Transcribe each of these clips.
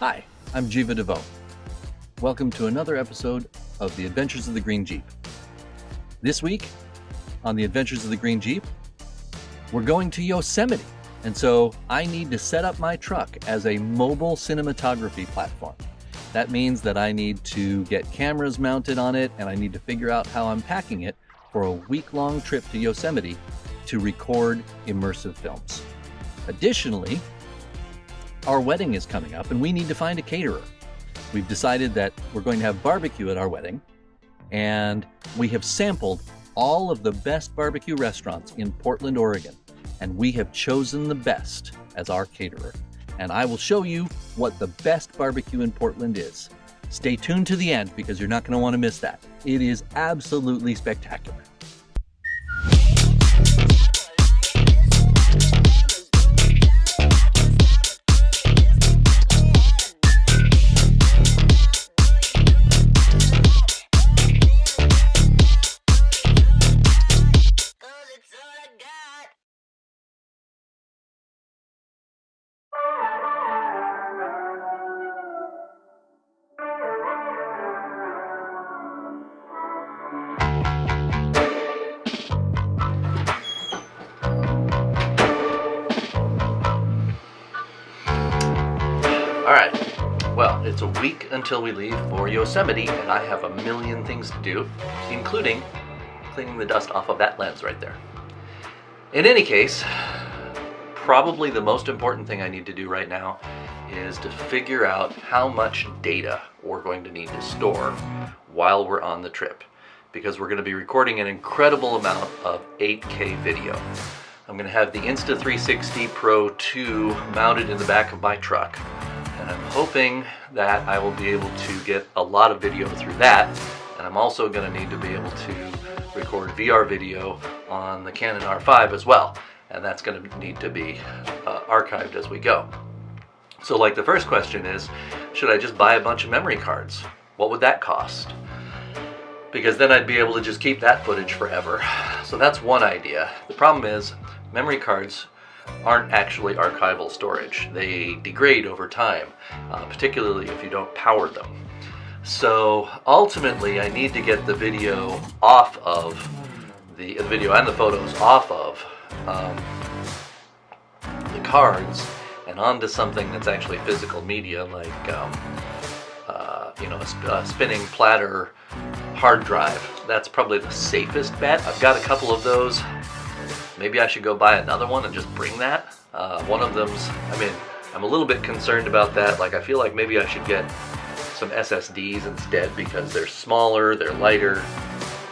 Hi, I'm Jiva DeVoe. Welcome to another episode of The Adventures of the Green Jeep. This week on The Adventures of the Green Jeep, we're going to Yosemite. And so I need to set up my truck as a mobile cinematography platform. That means that I need to get cameras mounted on it, and I need to figure out how I'm packing it for a week-long trip to Yosemite to record immersive films. Additionally, our wedding is coming up and we need to find a caterer. We've decided that we're going to have barbecue at our wedding, and we have sampled all of the best barbecue restaurants in Portland, Oregon, and we have chosen the best as our caterer. And I will show you what the best barbecue in Portland is. Stay tuned to the end because you're not going to want to miss that. It is absolutely spectacular. Alright, well, it's a week until we leave for Yosemite, and I have a million things to do, including cleaning the dust off of that lens right there. In any case, probably the most important thing I need to do right now is to figure out how much data we're going to need to store while we're on the trip, because we're going to be recording an incredible amount of 8K video. I'm going to have the Insta360 Pro 2 mounted in the back of my truck, and I'm hoping that I will be able to get a lot of video through that, and I'm also going to need to be able to record VR video on the Canon R5 as well, and that's going to need to be archived as we go. So like the first question is, should I just buy a bunch of memory cards? What would that cost? Because then I'd be able to just keep that footage forever. So that's one idea. The problem is memory cards aren't actually archival storage. They degrade over time, particularly if you don't power them. So ultimately I need to get the video off of the video and the photos off of the cards and onto something that's actually physical media, like a spinning platter hard drive. That's probably the safest bet. I've got a couple of those. Maybe I should go buy another one and just bring that. One of them's, I'm a little bit concerned about that. Like, I feel like maybe I should get some SSDs instead because they're smaller, they're lighter.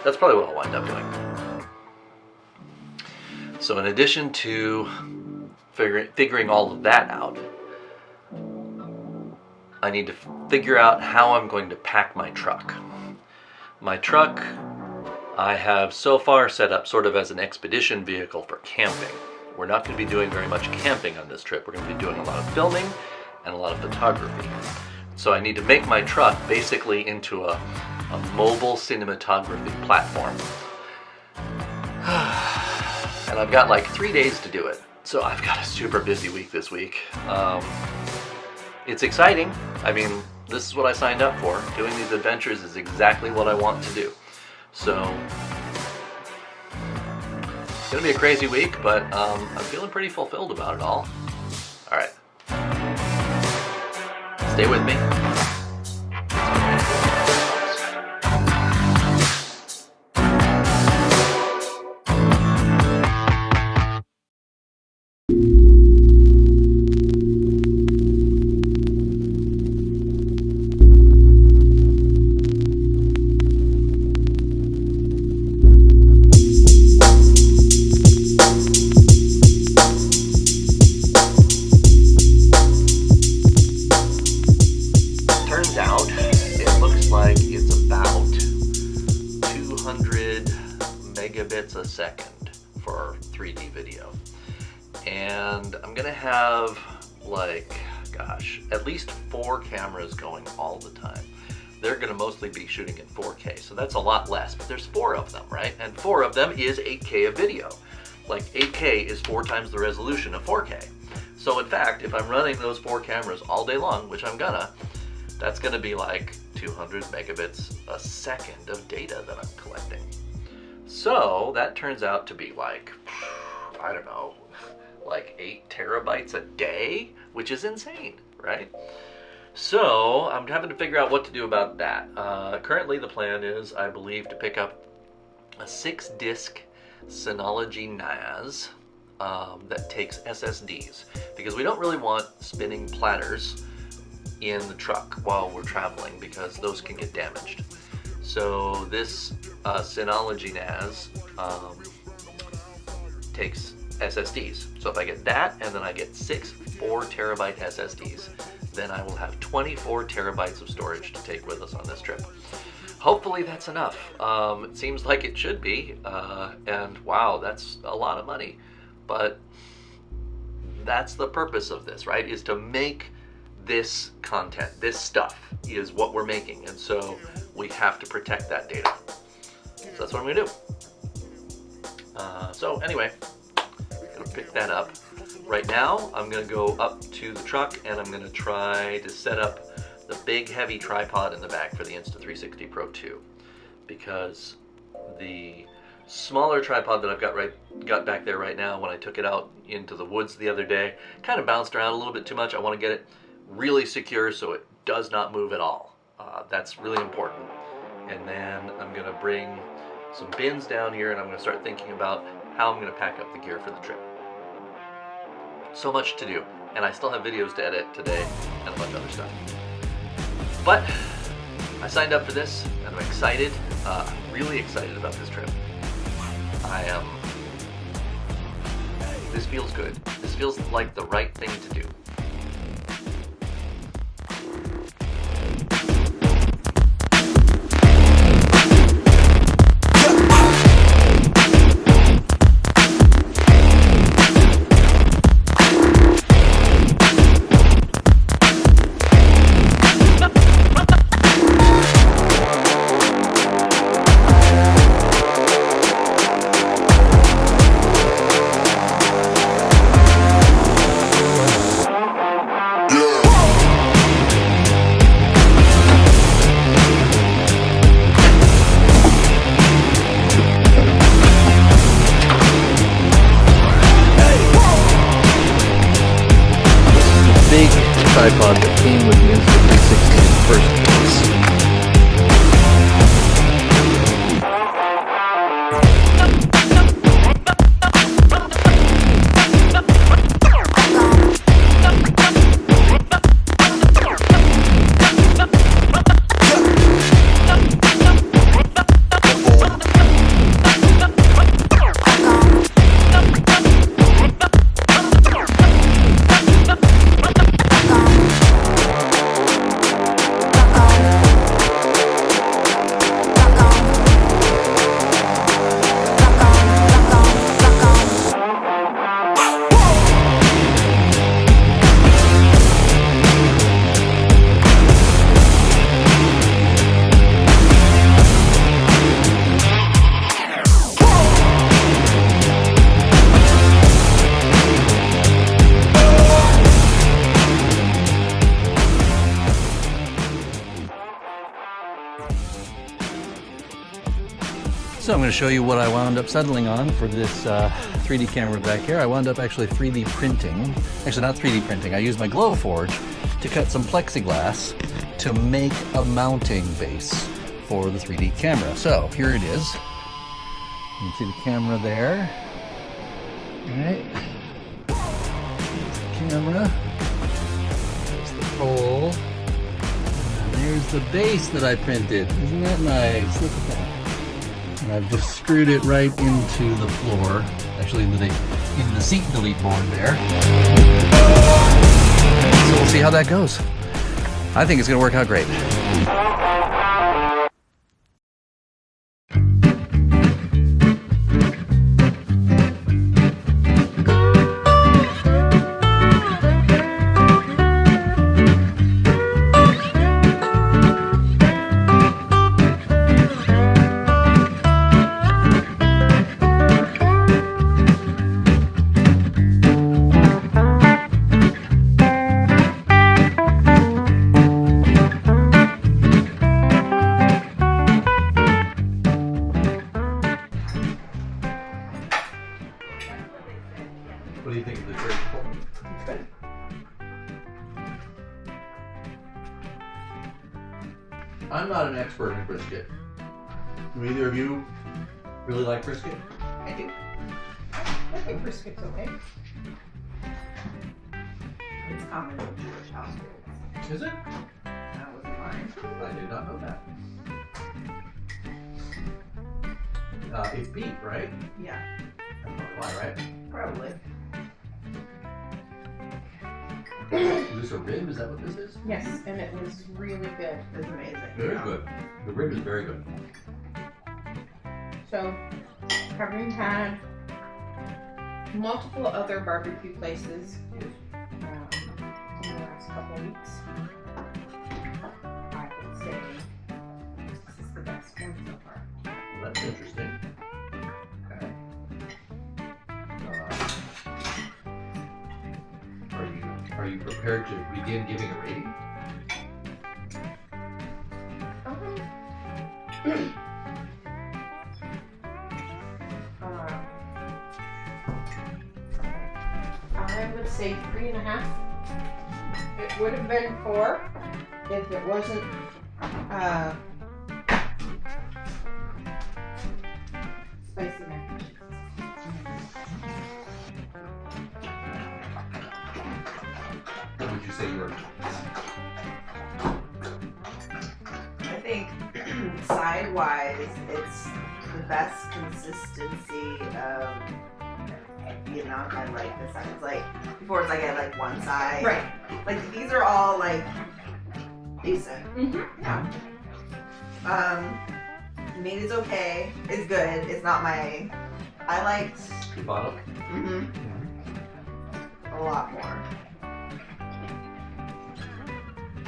That's probably what I'll wind up doing. So in addition to figuring all of that out, I need to figure out how I'm going to pack my truck. My truck I have so far set up sort of as an expedition vehicle for camping. We're not going to be doing very much camping on this trip. We're going to be doing a lot of filming and a lot of photography. So I need to make my truck basically into a mobile cinematography platform. And I've got like 3 days to do it. So I've got a super busy week this week. It's exciting. This is what I signed up for. Doing these adventures is exactly what I want to do. So, it's going to be a crazy week, but I'm feeling pretty fulfilled about it all. Alright. Stay with me. Megabits a second for 3D video, and I'm gonna have at least 4 cameras going all the time. They're gonna mostly be shooting in 4K, so that's a lot less, but there's 4 of them, right? And 4 of them is 8K of video. Like 8K is 4 times the resolution of 4K. So in fact, if I'm running those 4 cameras all day long, which I'm gonna, that's gonna be like 200 megabits a second of data that I'm collecting. So that turns out to be like, I don't know, like 8 terabytes a day, which is insane, right? So I'm having to figure out what to do about that. Currently the plan is, I believe, to pick up a 6-disc Synology NAS that takes SSDs, because we don't really want spinning platters in the truck while we're traveling, because those can get damaged. So this Synology NAS takes SSDs. So if I get that, and then I get 6 4-terabyte SSDs, then I will have 24 terabytes of storage to take with us on this trip. Hopefully that's enough. It seems like it should be, and wow, that's a lot of money. But that's the purpose of this, right? Is to make this content. This stuff is what we're making, and so we have to protect that data. So that's what I'm gonna do. So anyway, I'm gonna pick that up. Right now, I'm gonna go up to the truck and I'm gonna try to set up the big heavy tripod in the back for the Insta360 Pro 2, because the smaller tripod that I've got back there right now, when I took it out into the woods the other day, kind of bounced around a little bit too much. I want to get it really secure so it does not move at all. That's really important. And then I'm gonna bring some bins down here, and I'm gonna start thinking about how I'm gonna pack up the gear for the trip. So much to do, and I still have videos to edit today and a bunch of other stuff. But I signed up for this, and I'm excited, really excited about this trip. This feels good. This feels like the right thing to do. Tripod that came with the Insta360 in the first place. So I'm going to show you what I wound up settling on for this 3D camera back here. I wound up actually 3D printing. Actually, not 3D printing. I used my Glowforge to cut some plexiglass to make a mounting base for the 3D camera. So here it is. You can see the camera there. All right. There's the camera. There's the pole. And there's the base that I printed. Isn't that nice? Look at that. And I've just screwed it right into the floor, actually in the seat delete board there. So we'll see how that goes. I think it's going to work out great. I'm not an expert in brisket. Do either of you really like brisket? I do. I think brisket's okay. It's common in Jewish households. Is it? That wasn't mine. I did not know that. It's beef, right? Yeah, Why, right? probably. Is this a rib? Is that what this is? Yes, and it was really good. It's amazing. Very good. The rib is very good. So, having had multiple other barbecue places in the last couple of weeks, I would say this is the best one so far. Well, that's interesting. Okay. Are you prepared to begin giving a rating? I would say 3.5. It would have been 4 if it wasn't spicy mac and cheese. What would you say you were? I think side-wise, it's the best consistency of the amount I like the sides. Like before, it's like I had like one side. Right. Like these are all like decent. Mm-hmm. Yeah. Meat is okay. It's good. It's not my. I liked. The bottom? A lot more.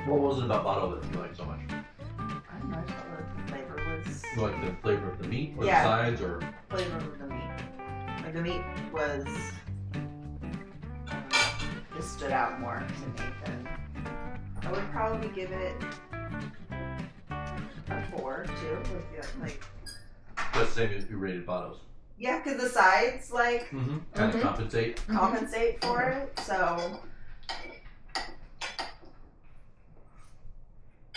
What was it about bottle that you liked so much? I don't know. I thought the flavor was. Like the flavor of the meat or Yeah. the sides or? Flavor of the meat. Like the meat was just stood out more to me than I would probably give it a 4 too. Like That's the same as you rated bottles. yeah, because the sides like Kind of compensate. compensate for it. So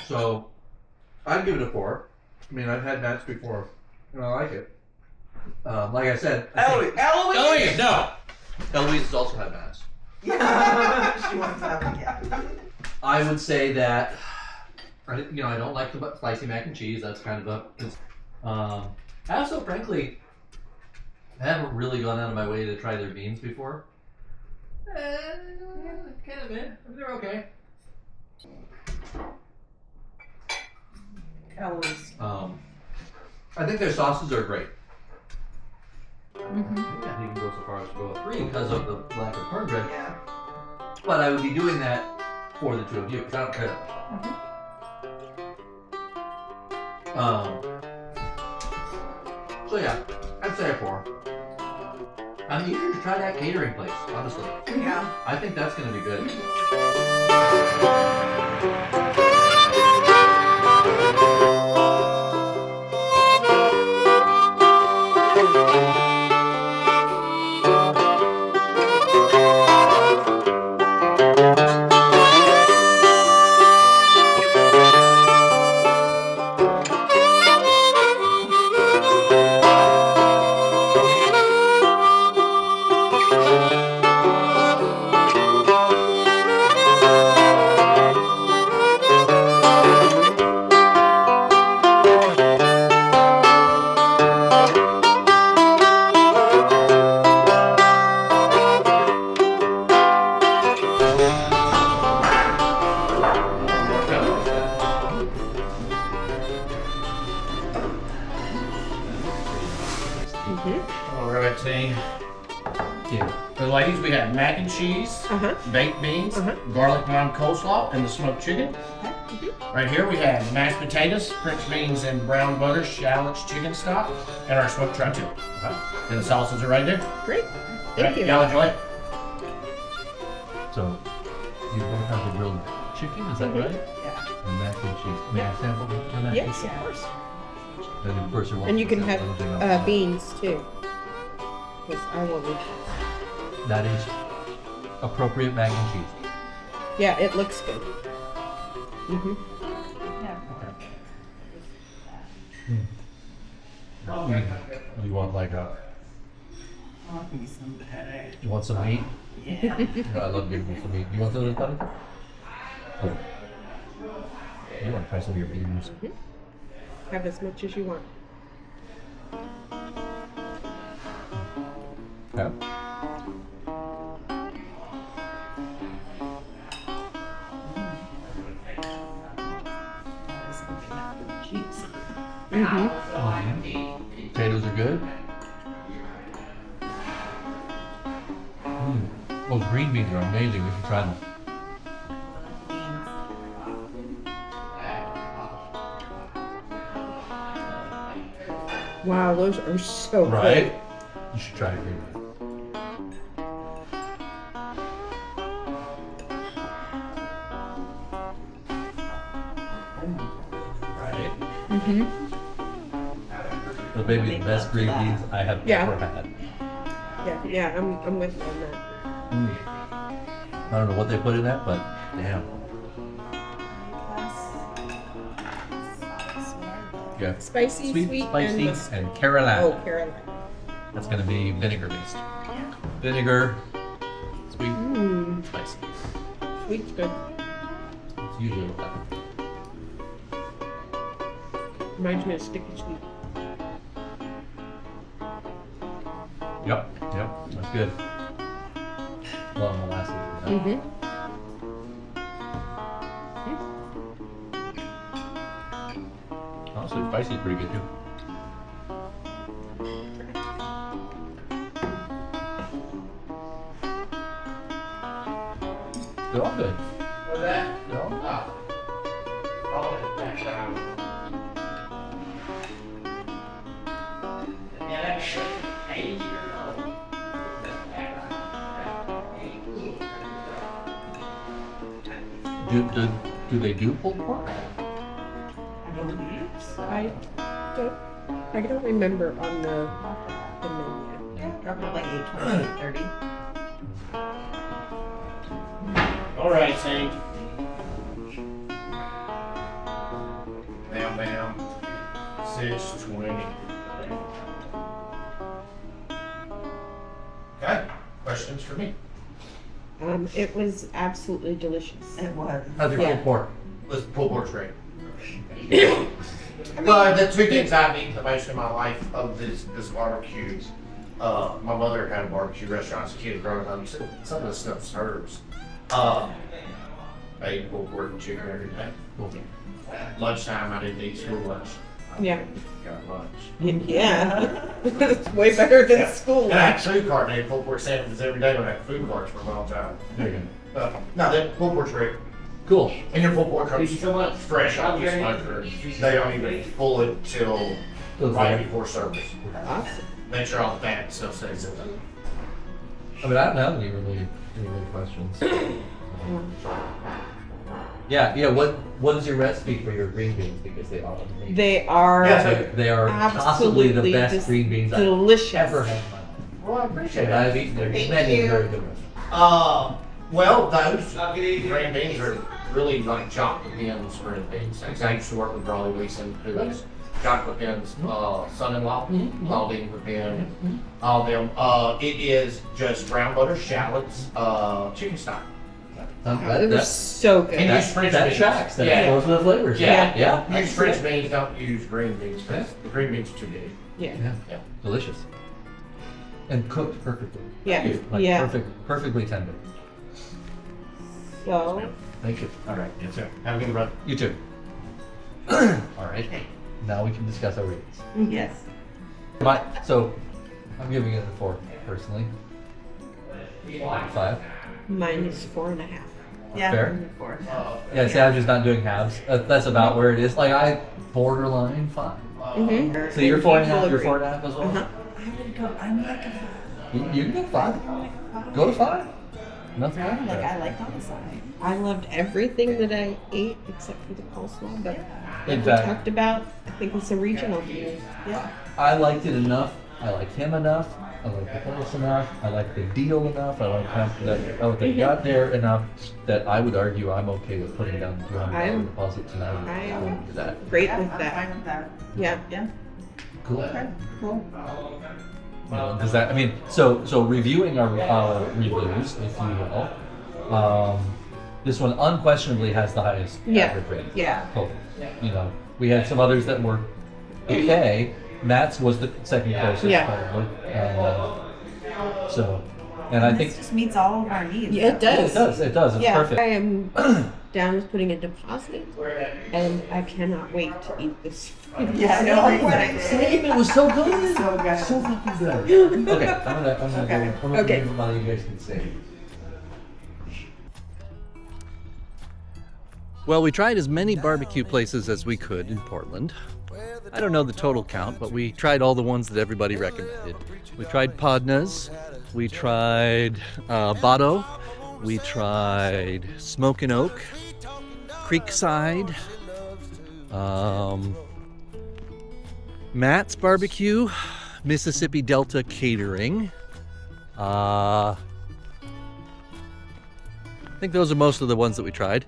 So, I'd give it a 4. I mean, I've had Matt's before, and I like it. Like I said, Eloise, Eloise, no! Eloise has also had Matt's. yeah, she wants to have it. Yeah. I would say that, I don't like the spicy mac and cheese. That's kind of I also, frankly, haven't really gone out of my way to try their beans before. Kind of in. They're okay. Eloise. I think their sauces are great. Mm-hmm. Maybe I think you can go so far as to go a 3 because of the lack of cornbread. Yeah. But I would be doing that for the two of you because I don't care that much. So yeah, I'd say a 4. I'm eager to try that catering place, honestly. Yeah. I think that's going to be good. Alright, see. For the ladies, we have mac and cheese, baked beans, garlic lime coleslaw, and the smoked chicken. Right here we have mashed potatoes, French beans and brown butter, shallots, chicken stock, and our smoked trout too. And the sauces are right there. Great. Thank you. Y'all enjoy it. So, you both have the grilled chicken, is that right? Yeah. And mac and cheese. May I sample the mac and Yes, cheese? of course. And of course, And you can have beans too. Because I will be. That is appropriate mac and cheese. Yeah, it looks good. Mm-hmm. Yeah. You want like a? Want me some better. You want some meat? Yeah. I love giving you some meat. You want some of this, buddy? Oh. You want to try some of your beans? Have as much as you want. Yeah. Potatoes are good. Those green beans are amazing. We should try them. Wow, those are so Right? good. You should try green beans. Those may be the best green beans I have ever had. Yeah, I'm with you on that. I don't know what they put in that, but damn. Yeah. Spicy, sweet, spicy, and and Carolina. Oh, Carolina. That's gonna be vinegar based. Vinegar, sweet, spicy. Sweet's good. It's usually what that. Reminds me of sticky sweet. Yep, that's good. Long molasses. Honestly, spicy is pretty good too. They're all good. What's that? They're all good. Yeah, that's 8 years old. Do they do pulled pork? I don't remember on the menu. Probably like 8:20, 8:30. All right, Saint. Bam. 6:20. Okay. Questions for me? It was absolutely delicious. It was. How's your Yeah. pulled pork? Let's pull pork's great. But the two things I've eaten the most in my life of this barbecue, my mother had a barbecue restaurant as a kid growing up. So some of the stuff's hers. I ate pulled pork and chicken every day. Lunchtime, I didn't eat school lunch. Yeah. Got lunch. Yeah. It's way better than school. And I had food cart and I ate pulled pork sandwiches every day when I had food carts for a long time. There you go. No, that pulled pork's great. Cool. And your pulled pork comes Thank you so much. fresh out of the smoker. They don't even pull it till right before service. Awesome. Make sure all the fat stuff stays in it. I mean, I don't have any really questions. Yeah. What is your recipe for your green beans? Because they are amazing. They are They are possibly the absolutely best green beans I've delicious. ever had in my life. Well, I appreciate And that. I've eaten Thank many you. very good ones. Well, those green beans are really like chocolate beans green beans. I used to work with Brawley Wilson, who is chocolate beans son-in-law. All these have been all them. It is just brown butter, shallots, chicken stock. It was so good. And use French That beans. tracks. That Yeah. goes with the flavors. Yeah. Yeah. Use French beans, don't use green beans, because the green beans are too big. Yeah. Yeah. Delicious. And cooked perfectly. Yeah. Like Yeah. perfectly tender. So, Thank you. All right, yes, sir. Have a good run. You too. All right. Now we can discuss our ratings. Yes. So, I'm giving it a 4 personally. 5. mine is 4.5. Yeah. Fair. Before. Yeah, see, I'm just not doing halves. That's about where it is. Like, I borderline 5. So you're 4.5, you're 4.5 as well? I would go. I'm like a You can go 5. Go to 5. Nothing wrong with like that. I like homicide. I loved everything that I ate except for the coleslaw, but In like we fact, talked about, I think it's a regional thing. Yeah. I liked it enough I like him enough. I like the place enough. I like the deal enough. I like what they got there enough that I would argue I'm okay with putting down the $200 deposit tonight. I am Do that. great Yeah, with I'm that. fine with that. Yeah. Yeah. Cool. Okay. Cool. Does that? I mean, so reviewing our reviews, if you will. This one unquestionably has the highest average rating. Yeah. Total. You know, we had some others that were okay. Matt's was the second closest, probably. And I think This just meets all of our needs. Yeah, it does. it does. It's perfect. I am down with putting a deposit, and I cannot wait to eat this. Yeah, I know. Same. It was so good. So good. So fucking good. Okay, I'm gonna Okay. go. Okay. Give money you guys can save. Well, we tried as many barbecue places as we could in Portland. I don't know the total count, but we tried all the ones that everybody recommended. We tried Podna's, we tried Botto, we tried Smoke and Oak, Creekside, Matt's Barbecue, Mississippi Delta Catering. I think those are most of the ones that we tried.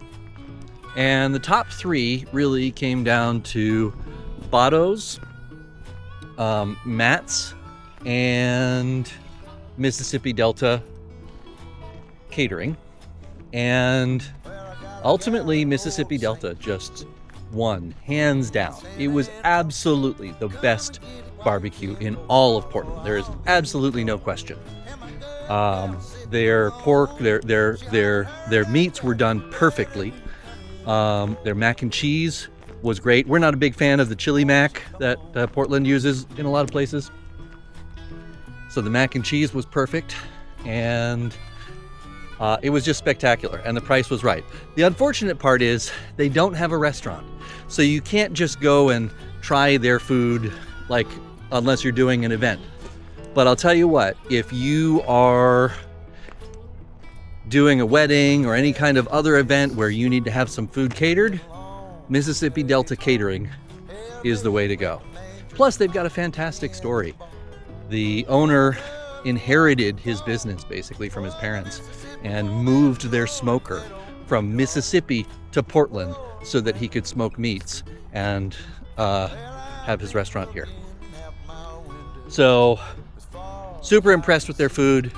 And the top three really came down to Botto's, Matt's, and Mississippi Delta Catering. And ultimately, Mississippi Delta just won, hands down. It was absolutely the best barbecue in all of Portland. There is absolutely no question. Their pork, their meats were done perfectly. Their mac and cheese was great. We're not a big fan of the chili mac that Portland uses in a lot of places. So the mac and cheese was perfect, and it was just spectacular, and the price was right. The unfortunate part is they don't have a restaurant. So you can't just go and try their food unless you're doing an event. But I'll tell you what, if you are doing a wedding or any kind of other event where you need to have some food catered, Mississippi Delta Catering is the way to go. Plus, they've got a fantastic story. The owner inherited his business basically from his parents and moved their smoker from Mississippi to Portland so that he could smoke meats and have his restaurant here. So, super impressed with their food,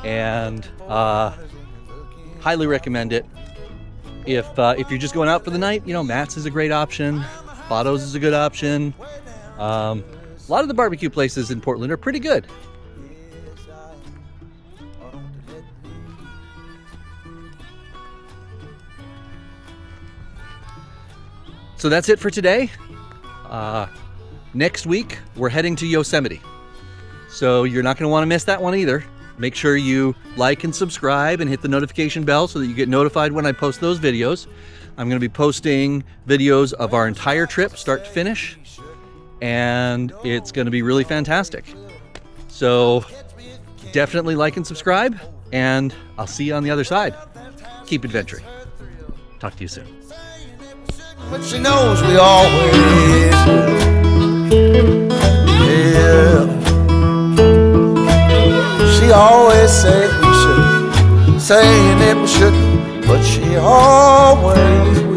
and highly recommend it. If you're just going out for the night, Matt's is a great option. Botto's is a good option. A lot of the barbecue places in Portland are pretty good. So that's it for today. Next week, we're heading to Yosemite. So you're not going to want to miss that one either. Make sure you like and subscribe and hit the notification bell so that you get notified when I post those videos. I'm going to be posting videos of our entire trip, start to finish, and it's going to be really fantastic. So definitely like and subscribe, and I'll see you on the other side. Keep adventuring. Talk to you soon. But she knows we always will. Yeah. She always said we shouldn't, saying that we shouldn't, but she always will.